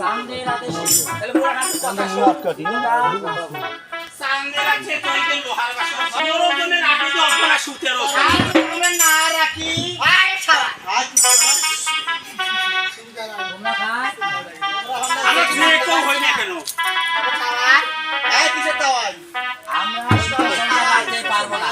চাঁদের আদেশে তাহলে পুরো নাম কথা চাঁদের আছে তুই কে লোহার বাসন মরজনের আগে তো অল্পনা সুতের ওষুধ তুমি না রাখি আয় ছাড়া তোমরা খায় আমি খেয়ে কেউ হই না কেন এই কিসের দাওয়াই আমরা শুধু সংসার রাখতে পারবো না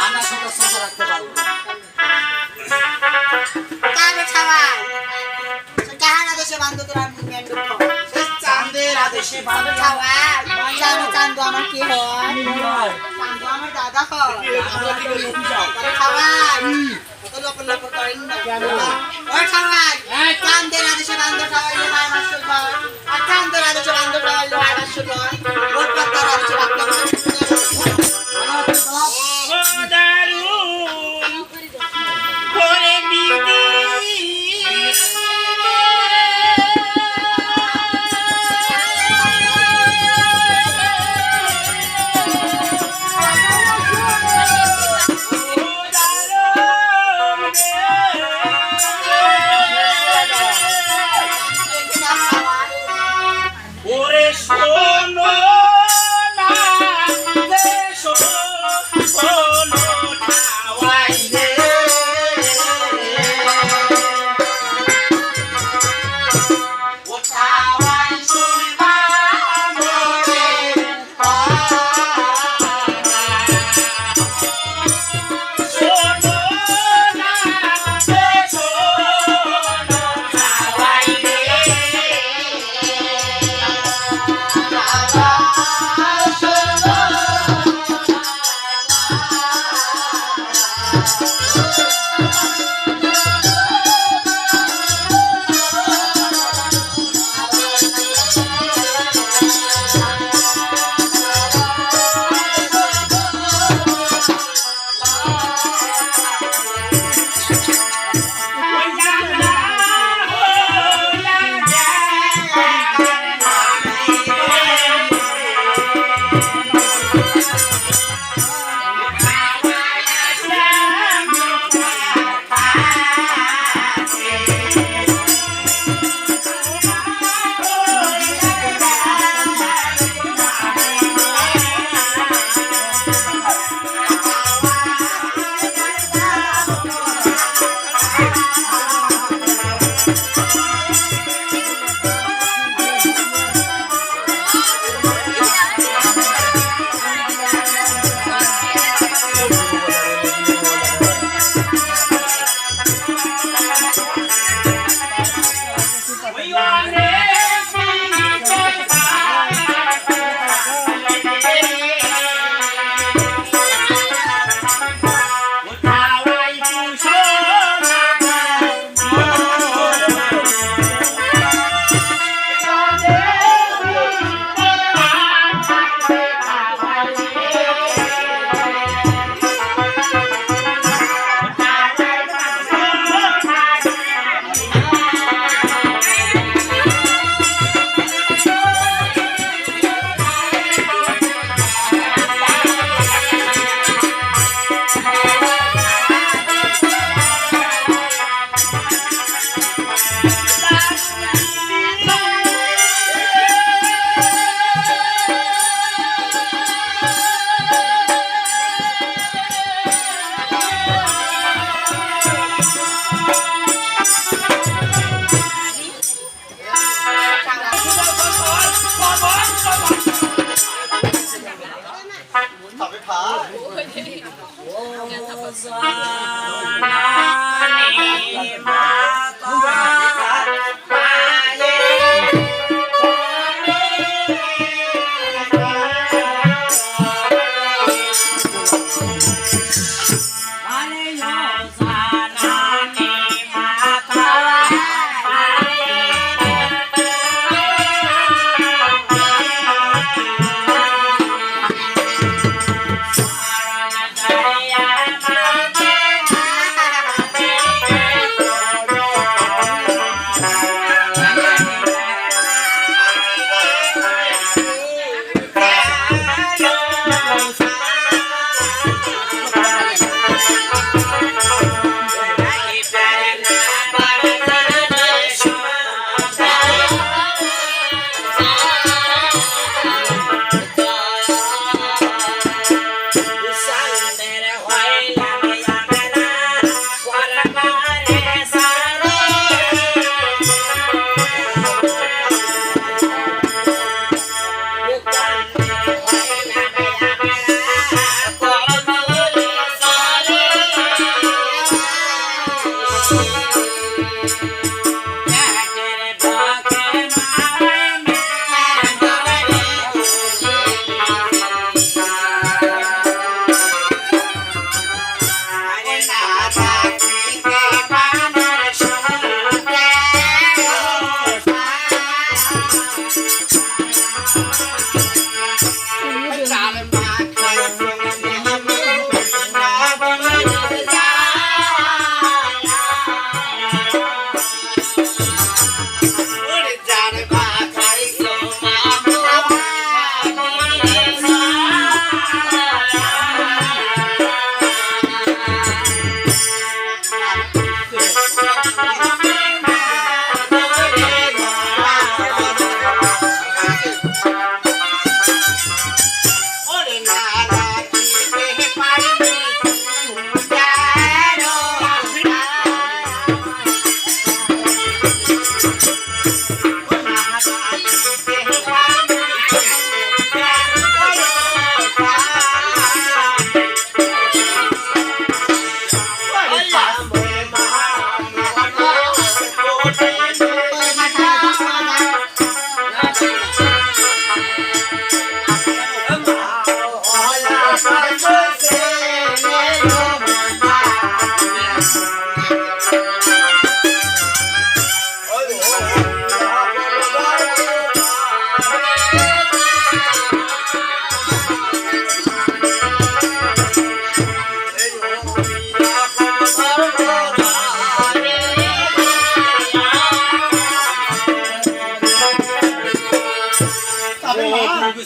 আমরা শুধু সংসার রাখতে পারবো না কারে ছাওয়াই সে কাহানা দেশে বান্ধব তোরা মেন্ডু সে চাঁদের আদেশে বান্ধব ছাওয়াই চাঁদ আমার কি হয় চাঁদ আমার দাদা হয় আমরা কি করে লুটি যাও ছাওয়াই কত লপন লপন করেন না ওই ছাওয়াই চাঁদের আদেশে বান্ধব ছাওয়াই হয় মাসুল হয় আর চাঁদের আদেশে বান্ধব ছাওয়াই হয় মাসুল হয় রোড পাতার আদেশে বান্ধব ও দারুন করে দিদি ওরে শোনো না রে শোনো ঠাওয়াই রে ও ঠাওয়াই শুনবা মোরে শোনো না রে শোনো ঠাওয়াই রে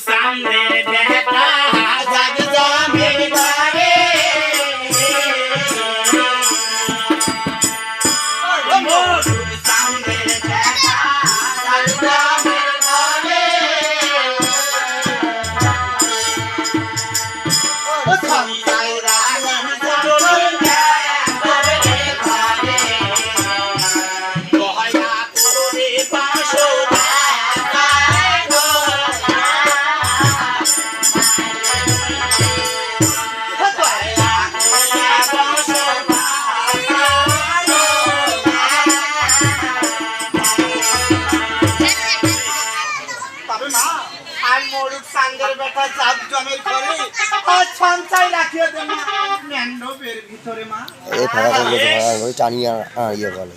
সামনের বেটা জাগ জমির ঘরে মরুর সামনের বেটা জাগ জমির ঘরে ও সন্তাই রাজন জরুরি দয়া করে ঘরে দয়া করে পাশো এই ফাঁকা করলে ওই টানিয়ে ইয়ে বলে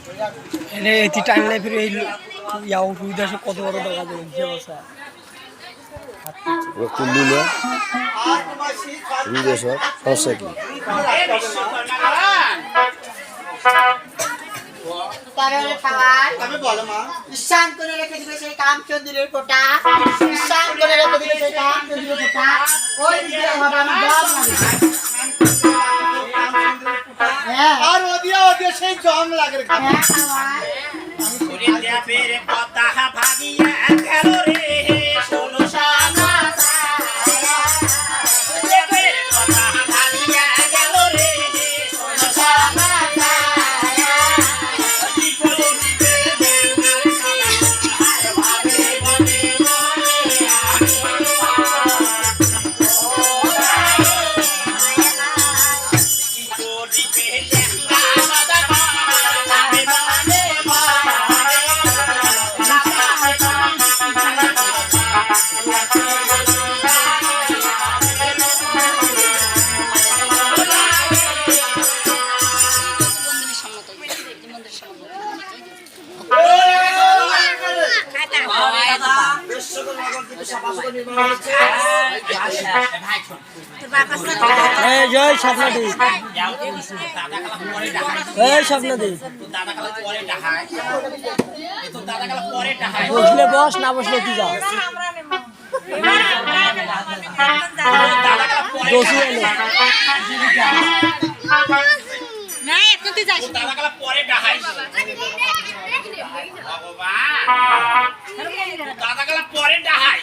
এনে এটি টাইমলাইন ফিরে এই ইয়াও সুবিধা কত বড় টাকা দেবেন যে বসা তুললি না বুঝে সব সমস্যা কি তাহলে খাবার ঈশান করে রেখে দিবে সেই কামচন্দ্রের কোটা ঈশান করে রেখে দিবে সেই কামচন্দ্রের কোটা ওই দিকে হবে আমি জল লাগে আর ওদিয়া সেই জম লাগে রে হ্যাঁ খাবার ওরে দেবের কথা ভাগিয়া গেল রে ষোলো সানা দেবের কথা ভাগিয়া গেল রে ষোলো সানা কি করে দিবে ভাবে মনে মনে কি করিবে লেখা বাদা ভাবে মনে এই জয় স্বপ্নদি এই স্বপ্নদি বসলে বস না বসলে তুই যা দোষী এলো না এখন তুই যাস পরে ডাহাই দাদাগুলা পরে ডাহাই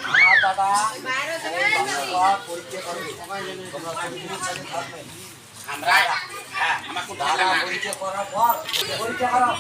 আমার দাদা পরীক্ষা করার সময় জন্য তোমরা থাকবে আমরা হ্যাঁ আমার পরীক্ষা করার পর পরীক্ষা করো